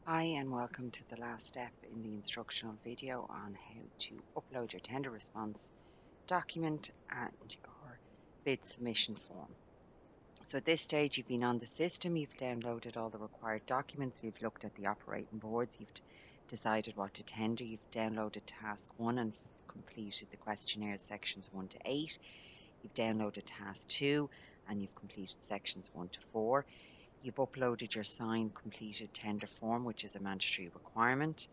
Hi and welcome to the last step in the instructional video on how to upload your tender response document and your bid submission form. So at this stage you've been on the system, you've downloaded all the required documents, you've looked at the operating boards, you've decided what to tender, you've downloaded task 1 and completed the questionnaires sections 1 to 8, you've downloaded task 2 and you've completed sections 1 to 4. You've uploaded your signed completed tender form, which is a mandatory requirement.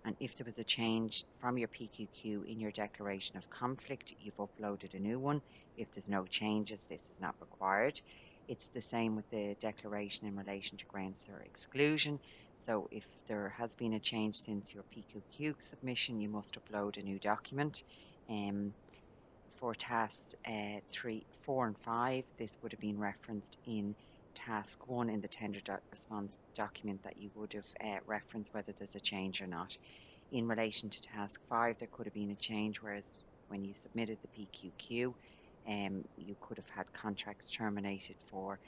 And if there was a change from your PQQ in your declaration of conflict, you've uploaded a new one. If there's no changes, this is not required. It's the same with the declaration in relation to grounds for exclusion. So if there has been a change since your PQQ submission, you must upload a new document. For tasks 3, 4 and 5, this would have been referenced in task 1 in the tender response document that you would have referenced whether there's a change or not. In relation to task 5, there could have been a change, whereas when you submitted the PQQ, you could have had contracts terminated for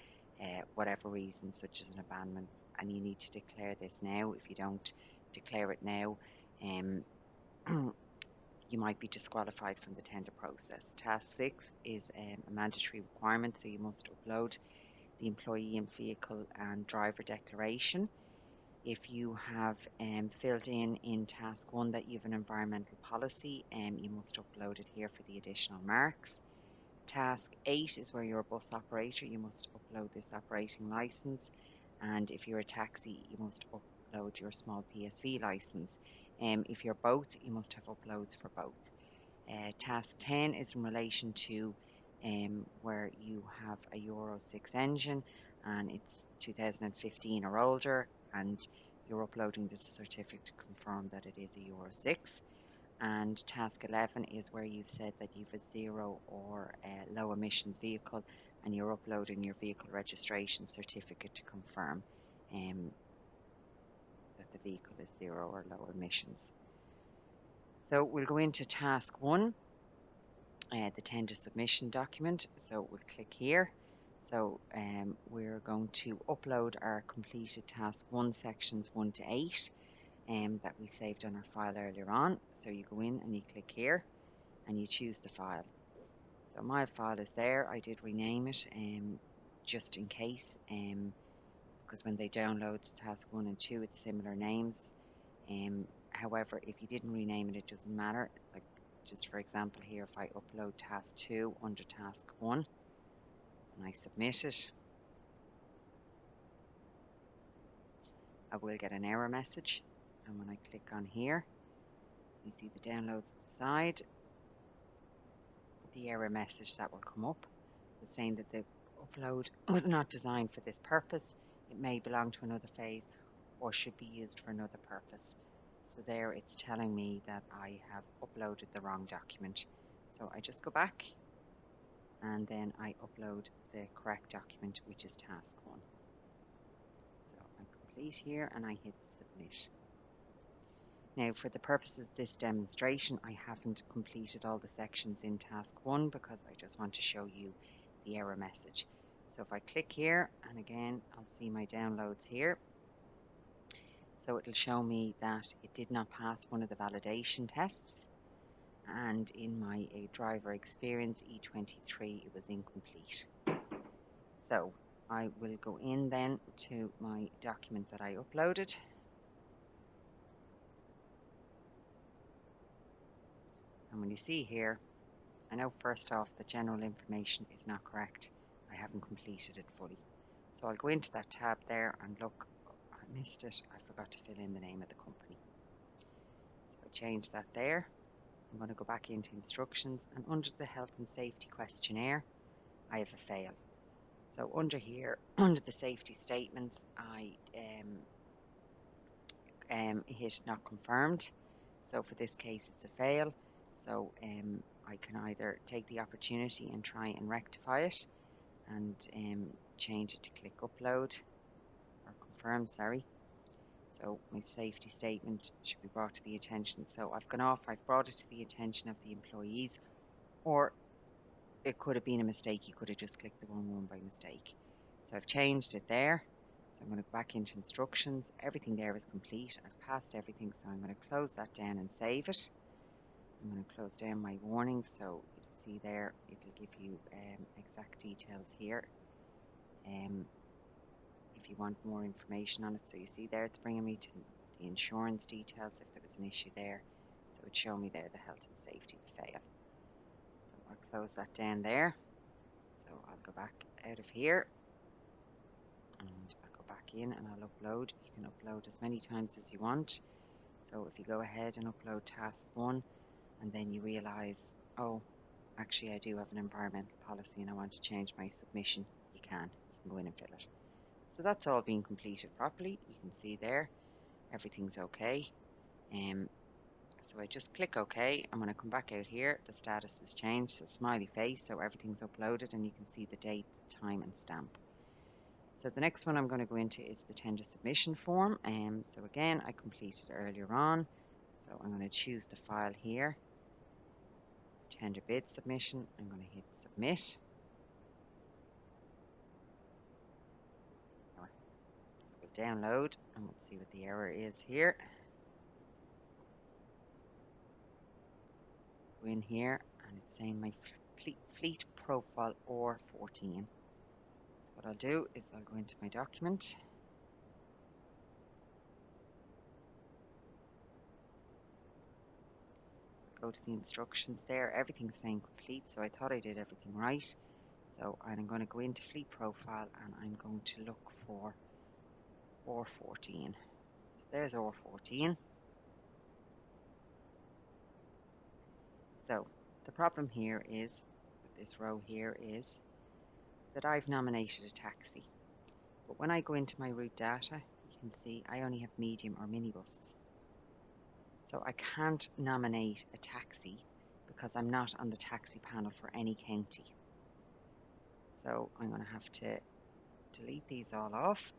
whatever reason, such as an abandonment, and you need to declare this now. If you don't declare it now, you might be disqualified from the tender process. Task 6 is a mandatory requirement, so you must upload the employee and vehicle and driver declaration. If you have filled in task 1 that you have an environmental policy, you must upload it here for the additional marks. Task 8 is where you're a bus operator, you must upload this operating license, and if you're a taxi, you must upload your small PSV license. If you're both, you must have uploads for both. Task 10 is in relation to where you have a Euro 6 engine and it's 2015 or older, and you're uploading the certificate to confirm that it is a Euro 6. And task 11 is where you've said that you've a zero or low emissions vehicle and you're uploading your vehicle registration certificate to confirm that the vehicle is zero or low emissions. So we'll go into task 1, the tender submission document. So we'll click here. So we're going to upload our completed task 1 sections 1 to 8 that we saved on our file earlier on. So you go in and you click here and you choose the file. So my file is there. I did rename it just in case, because when they download task 1 and 2 it's similar names. However, if you didn't rename it, it doesn't matter. Like, just for example here, if I upload task 2 under task 1 and I submit it, I will get an error message. And when I click on here, you see the downloads at the side. The error message that will come up is saying that the upload was not designed for this purpose. It may belong to another phase or should be used for another purpose. So there it's telling me that I have uploaded the wrong document. So I just go back and then I upload the correct document, which is task 1. So I complete here and I hit submit. Now, for the purpose of this demonstration, I haven't completed all the sections in task 1 because I just want to show you the error message. So if I click here, and again, I'll see my downloads here. So it'll show me that it did not pass one of the validation tests. And in my driver experience E23, it was incomplete. So I will go in then to my document that I uploaded. And when you see here, I know first off the general information is not correct. I haven't completed it fully. So I'll go into that tab there and look, I missed it. I forgot to fill in the name of the company. So I change that there. I'm going to go back into instructions, and under the health and safety questionnaire, I have a fail. So under here, under the safety statements, I hit not confirmed. So for this case, it's a fail. So I can either take the opportunity and try and rectify it and change it to click upload or confirm, sorry. So my safety statement should be brought to the attention. So I've gone off, I've brought it to the attention of the employees, or it could have been a mistake. You could have just clicked the wrong one by mistake. So I've changed it there. So I'm going to go back into instructions. Everything there is complete. I've passed everything, so I'm going to close that down and save it. I'm going to close down my warnings, so you can see there it'll give you exact details here. If you want more information on it, so you see there it's bringing me to the insurance details if there was an issue there. So it's showing me there the health and safety, the fail. So I'll close that down there. So I'll go back out of here and I'll go back in and I'll upload. You can upload as many times as you want. So if you go ahead and upload task 1 and then you realize, oh, actually I do have an environmental policy and I want to change my submission, you can go in and fill it. So that's all being completed properly. You can see there everything's okay. So I just click OK. I'm going to come back out here. The status has changed, so smiley face, so everything's uploaded and you can see the date, time and stamp. So the next one I'm going to go into is the tender submission form. So again, I completed earlier on. So I'm going to choose the file here, tender bid submission. I'm going to hit submit. So we'll download and we'll see what the error is here. Go in here and it's saying my fleet profile OR14. So what I'll do is I'll go into my document. Go to the instructions there. Everything's saying complete, so I thought I did everything right. So I'm going to go into fleet profile and I'm going to look for OR14. So there's OR14. So the problem here is, with this row here, is that I've nominated a taxi. But when I go into my route data, you can see I only have medium or minibuses. So I can't nominate a taxi because I'm not on the taxi panel for any county. So I'm going to have to delete these all off.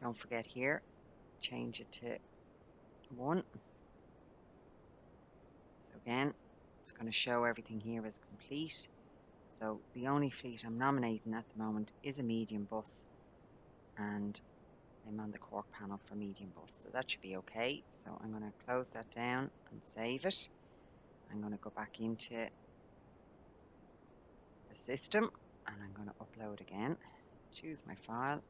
Don't forget here, change it to 1. So again, it's going to show everything here as complete. So the only fleet I'm nominating at the moment is a medium bus, and I'm on the Cork panel for medium bus, so that should be okay. So I'm going to close that down and save it. I'm going to go back into the system and I'm going to upload again. Choose my file,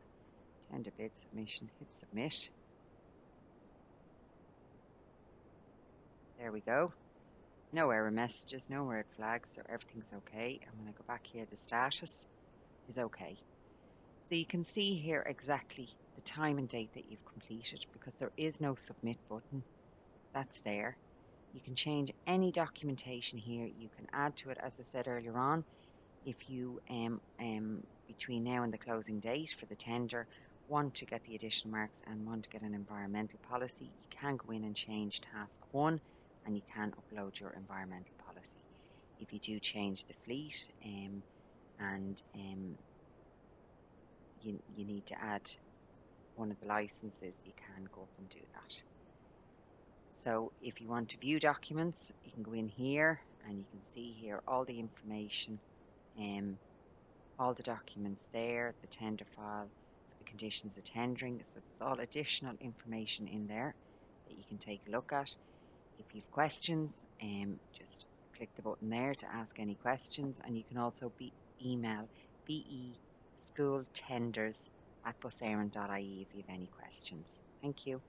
tender bid submission, hit submit. There we go. No error messages, no red flags, so everything's okay. I'm going to go back here, the status is okay. So you can see here exactly the time and date that you've completed, because there is no submit button. That's there. You can change any documentation here. You can add to it, as I said earlier on. If you, between now and the closing date for the tender, want to get the additional marks and want to get an environmental policy, you can go in and change task 1 and you can upload your environmental policy. If you do change the fleet and you need to add one of the licenses, you can go up and do that. So if you want to view documents, you can go in here and you can see here all the information, all the documents there, the tender file, the conditions of tendering. So there's all additional information in there that you can take a look at. If you've questions, just click the button there to ask any questions, and you can also email beschooltenders@busaran.ie if you have any questions. Thank you.